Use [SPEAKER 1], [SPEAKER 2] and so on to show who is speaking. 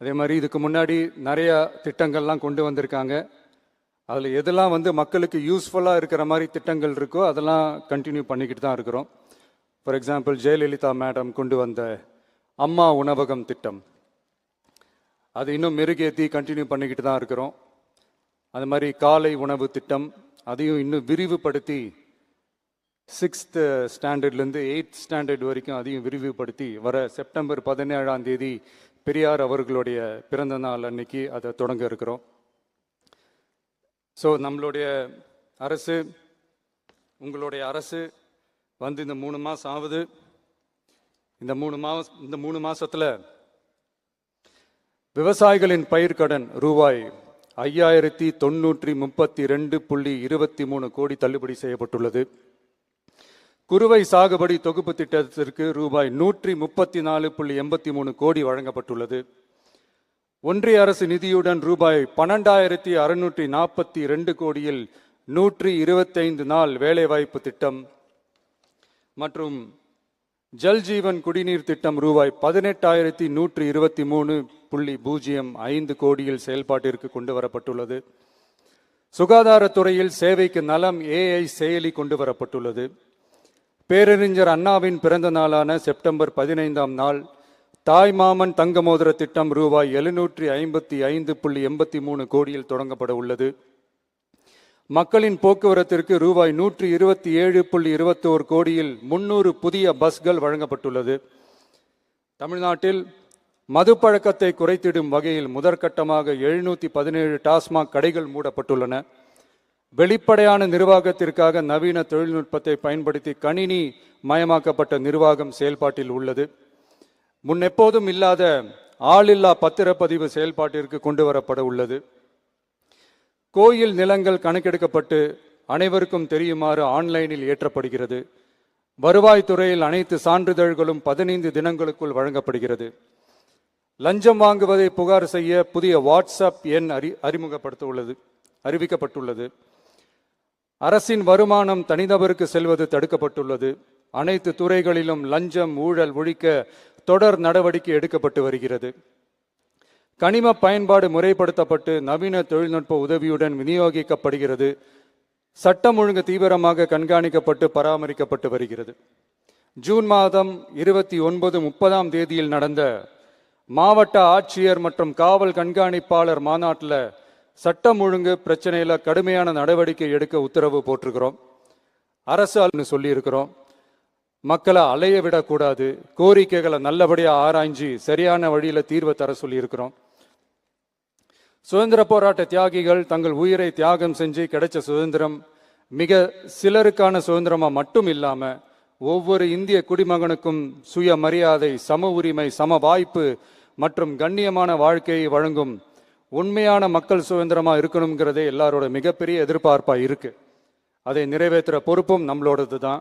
[SPEAKER 1] அதே மாதிரி இதுக்கு முன்னாடி நிறையா திட்டங்கள்லாம் கொண்டு வந்திருக்காங்க. அதில் எதெல்லாம் மக்களுக்கு யூஸ்ஃபுல்லாக இருக்கிற மாதிரி திட்டங்கள் இருக்கோ அதெல்லாம் கண்டினியூ பண்ணிக்கிட்டு தான் இருக்கிறோம். ஃபார் எக்ஸாம்பிள், ஜெயலலிதா மேடம் கொண்டு வந்த அம்மா உணவகம் திட்டம், அது இன்னும் மெருகேற்றி கண்டினியூ பண்ணிக்கிட்டு தான் இருக்கிறோம். அது மாதிரி காலை உணவு திட்டம், அதையும் இன்னும் விரிவுபடுத்தி 6th ஸ்டாண்டர்ட்லேருந்து 8th ஸ்டாண்டர்ட் வரைக்கும் அதையும் விரிவுபடுத்தி வர செப்டம்பர் 17ஆம் தேதி பெரியார் அவர்களுடைய பிறந்த நாள் அன்னைக்கு அதை தொடங்க இருக்கிறோம். ஸோ நம்மளுடைய அரசு, உங்களுடைய அரசு இந்த 3 மாதம் ஆகுது. இந்த 3 மாதத்தில் விவசாயிகளின் பயிர்க்கடன் ரூபாய் 5932.23 கோடி தள்ளுபடி செய்யப்பட்டுள்ளது. குறுவை சாகுபடி தொகுப்பு திட்டத்திற்கு ரூபாய் 134.83 கோடி வழங்கப்பட்டுள்ளது. ஒன்றிய அரசு நிதியுடன் ரூபாய் 12,642 கோடியில் 125 நாள் வேலைவாய்ப்பு திட்டம் மற்றும் ஜல் ஜீவன் குடிநீர் திட்டம் ரூபாய் 18,123.05 கோடியில் செயல்பாட்டிற்கு கொண்டு வரப்பட்டுள்ளது. சுகாதாரத்துறையில் சேவைக்கு நலம் AI செயலி கொண்டு வரப்பட்டுள்ளது. பேரறிஞர் அண்ணாவின் பிறந்த நாளான செப்டம்பர் 15ஆம் நாள் தாய் மாமன் தங்க மோதிர திட்டம் ரூபாய் 755.83 கோடியில் தொடங்கப்பட உள்ளது. மக்களின் போக்குவரத்திற்கு ரூபாய் 127.21 கோடியில் 300 புதிய பஸ்கள் வழங்கப்பட்டுள்ளது. தமிழ்நாட்டில் மது பழக்கத்தை குறைத்திடும் வகையில் முதற்கட்டமாக 717 டாஸ்மாக் கடைகள் மூடப்பட்டுள்ளன. வெளிப்படையான நிர்வாகத்திற்காக நவீன தொழில்நுட்பத்தை பயன்படுத்தி கணினி மயமாக்கப்பட்ட நிர்வாகம் செயல்பாட்டில் உள்ளது. முன்னெப்போதும் இல்லாத ஆளில்லா பத்திரப்பதிவு செயல்பாட்டிற்கு கொண்டு வரப்பட உள்ளது. கோயில் நிலங்கள் கணக்கெடுக்கப்பட்டு அனைவருக்கும் தெரியுமாறு ஆன்லைனில் ஏற்றப்படுகிறது. வருவாய்த்துறையில் அனைத்து சான்றிதழ்களும் 15 தினங்களுக்குள் வழங்கப்படுகிறது. லஞ்சம் வாங்குவதை புகார் செய்ய புதிய வாட்ஸ்அப் எண் அறிவிக்கப்பட்டுள்ளது. அரசின் வருமானம் தனிநபருக்கு செல்வது தடுக்கப்பட்டுள்ளது. அனைத்து துறைகளிலும் லஞ்சம் ஊழல் ஒழிக்க தொடர் நடவடிக்கை எடுக்கப்பட்டு வருகிறது. கனிம பயன்பாடு முறைப்படுத்தப்பட்டு நவீன தொழில்நுட்ப உதவியுடன் விநியோகிக்கப்படுகிறது. சட்டம் ஒழுங்கு தீவிரமாக கண்காணிக்கப்பட்டு பராமரிக்கப்பட்டு வருகிறது. ஜூன் மாதம் 29, 30ஆம் தேதியில் நடந்த மாவட்ட ஆட்சியர் மற்றும் காவல் கண்காணிப்பாளர் மாநாட்டில் சட்டம் ஒழுங்கு பிரச்சனையில கடுமையான நடவடிக்கை எடுக்க உத்தரவு போட்டிருக்கிறோம். அரசு சொல்லியிருக்கிறோம். மக்களை அலைய விடக்கூடாது, கோரிக்கைகளை நல்லபடியாக ஆராய்ஞ்சி சரியான வழியில தீர்வை தர சொல்லியிருக்கிறோம். சுதந்திர போராட்ட தியாகிகள் தங்கள் உயிரை தியாகம் செஞ்சு கிடைச்ச சுதந்திரம் மிக சிலருக்கான சுதந்திரமா மட்டும் இல்லாம ஒவ்வொரு இந்திய குடிமகனுக்கும் சுய மரியாதை, சம உரிமை, சம வாய்ப்பு மற்றும் கண்ணியமான வாழ்க்கையை வழங்கும் உண்மையான மக்கள் சுதந்திரமா இருக்கணுங்கிறதே எல்லாரோட மிகப்பெரிய எதிர்பார்ப்பா இருக்கு. அதை நிறைவேற்றுற பொறுப்பும் நம்மளோடது தான்.